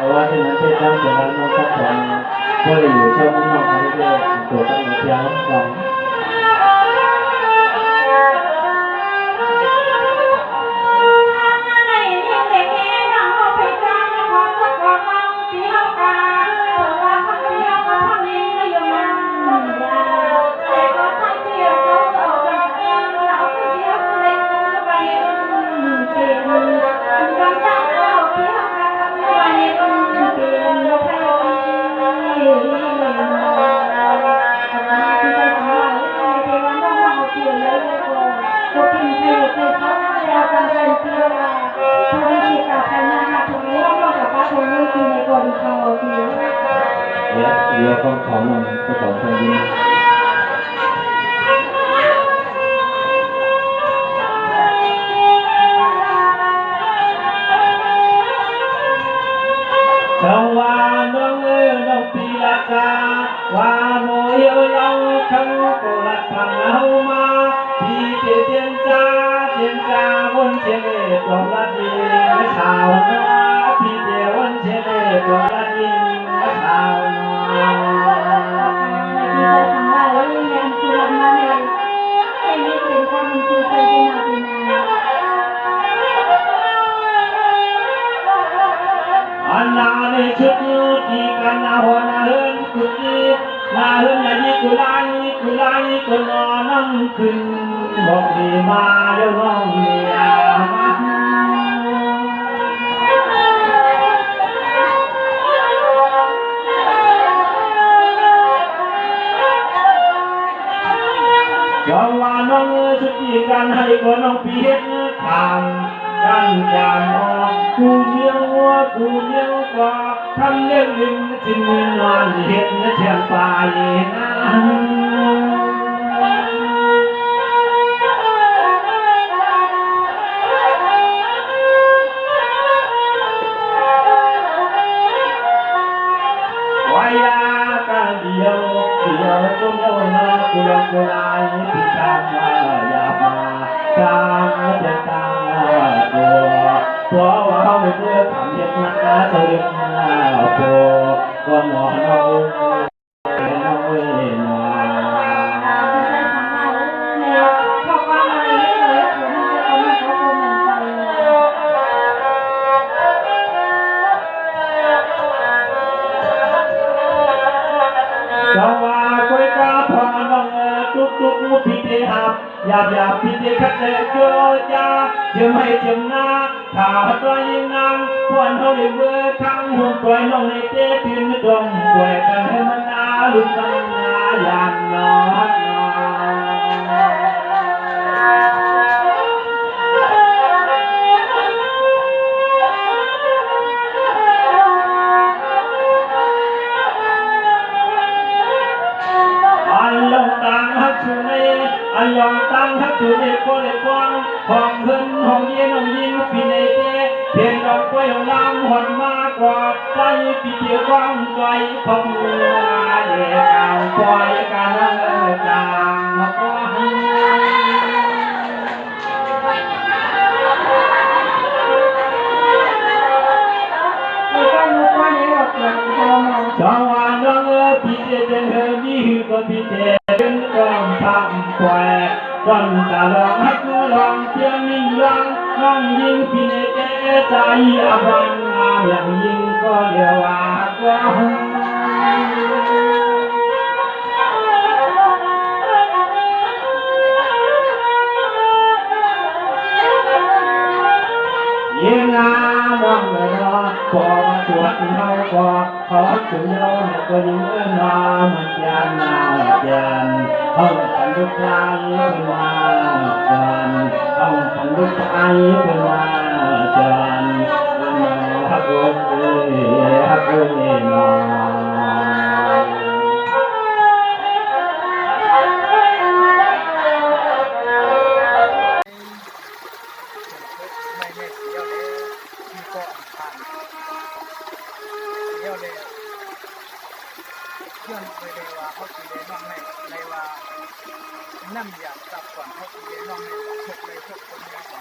我现在这张简单的发传，或者有效工作还是左上的标让。เรือของมันก็ต่อไปนี้จังหวะน้องน้องปีละกาว่าโมเยลองทั้งกุหลาบพังเอามาพี่เจียนจ้าวนเจเลตรงละดีสาวน้าพี่เจียวนเจเลตรงละดีสาวน้าอันนาในชุดที่กันนาหัวนาเฮินกุลีนาเฮินนาดีกุไลกุนอนนั่งขึ้นบอกดีมาเดี๋ยวน้องเมียจังหวะน้องชุดที่กันให้คนน้องเพียรทำกันจามออกกูเลี้ยงวัวกูเลี้ยงกว่าทำเลี้ยงลิงจินนอนเห็ดเทียนปลายนะวายากันเดียวจงเยาวนากุลกุลายพิจารณายามาตามเดินตามตัวว่าเขาไม่เพื่อทำเห็ดนักนะสลิดนะโผก็นอนเอาทุกพี่เดหับหยาบพี่เดคัดเจอจ้าเชื่อไม่เชื่อนาถ้าตัวยิ่งนางควันเขาได้เบื่อทั้งหัวปล่อยน้องในเต้ตื่นดงปล่อยกันให้มันนาลุกมันนายันนอนอันยองตั้งทักชูเด็กก็เด็กกว้างห้องเงินห้องเย็นห้องยิงปีในเต้เพียงดอกกล้วยห้องน้ำหอนมากกว่าใจปีเดียวกว้างไกลพอมือเด็กเอาปล่อยกันจางมาก็จังหวะน้องพี่เจเป็นเฮมีก็พี่เจเป็นก้อนทำแควก้อนตาลองฮักลองเพียงนิ่งยังน้องยิงพี่ในเจใจอบังอย่างยิงก็เรียกว่าก็ยิงมองเลยพอมาตรวจเขาก็เขาถึงเราก็ยิงมามันยันนายันห้องพันธุกายเป็นมาจันห้องพันธุกายเป็นมาจันฮักโอ้นอเขาตีเลยน้องในว่านั่นอยากจับก่อนเขาตีเลยน้องในว่าพวกเลยพวกคนนี้ก่อ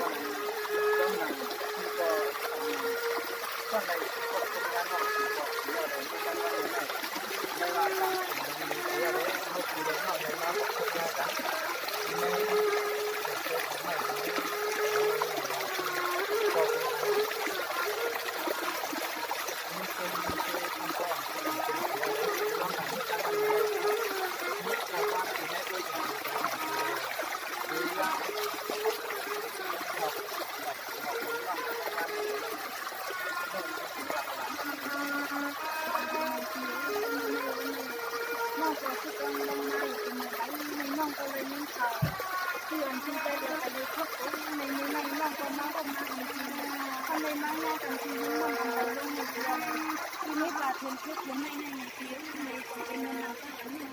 น มาก็มาจริงๆทำไมมาแย่กันจริงๆมันอะไรเรื่องนี้เดียวทีนี้บาดเจ็บทุกข์ไม่ในทีในเป็นเงินเราก็ยังไม่ได้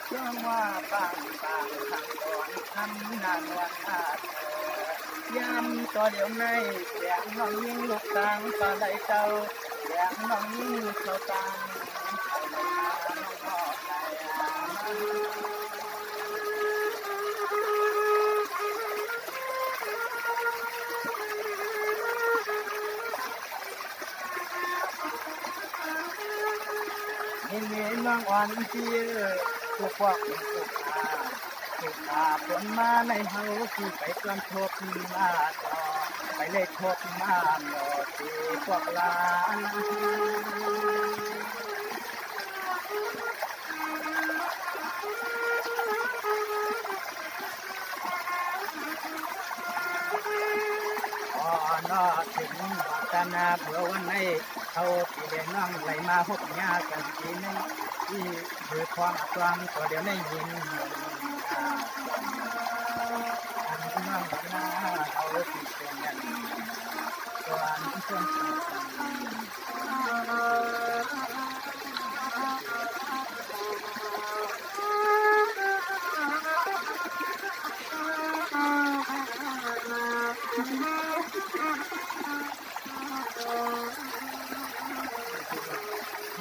เชื่อว่าบางทางก่อนทำนานวันอาจยามต่อเดี๋ยวในเสียงน้องยิ่งลูกตางปลาไหลเจ้าเสียงน้องยิ่งเขาตางเอาไปมาน้องพ่อใจเห็นน้องอ่อนเชี่ยทุกพวกทุกขาผลมาในเฮาที่ไปจนทบมาต่อไปเลยทบมาหมดที่พวกลานนอถึงวัฒนาเผื่อวันในเขาที่เดินน้องไหลมาพบญากันทีนึงที่ถือความความตัวเดียวในยินอันน้องหน้าเขาที่เป็นยันตัวนี้เพื่อน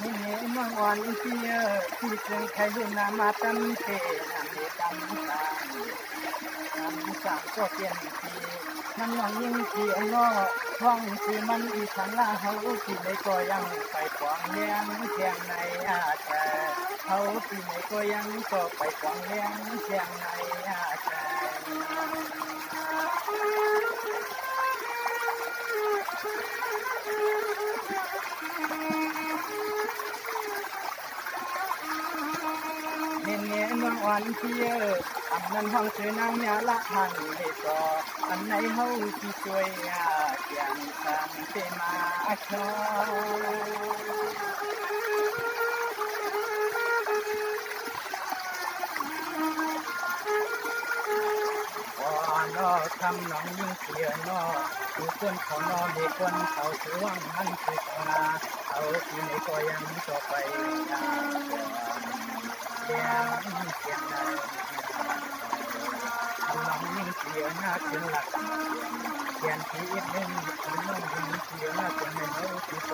นี่มังวันเสียที่เชิงใครดูนามาตั้งเตนาเมตังสามสามก็เปลี่ยนทีมันหวังยิ่งที่อันนอท้องที่มันอีสันลาเขาที่ในก็ยังไปขวางเลี้ยงเชียงในอาแจเขาที่ในก็ยังก็ไปขวางเลี้ยงเชียงในอาแจเงี้ยน้องอ่อนเที่ยอันนั้นห้องเธอนางยาละหันเด็กก็อันไหนเฮาที่ช่วยอย่างสันเตมาชออนอทำน้องยิ่งเสียนอดูคนเขานอเด็กคนเขาถือว่ามันคือตนาเขาที่ไหนก็ยังต่อไปเสียงเสียงในทำน้องยิ่งเสียหน้าถึงหลักเสียงที่อีกหนึ่งทำน้องยิ่งเสียหน้าถึงในเขาที่โต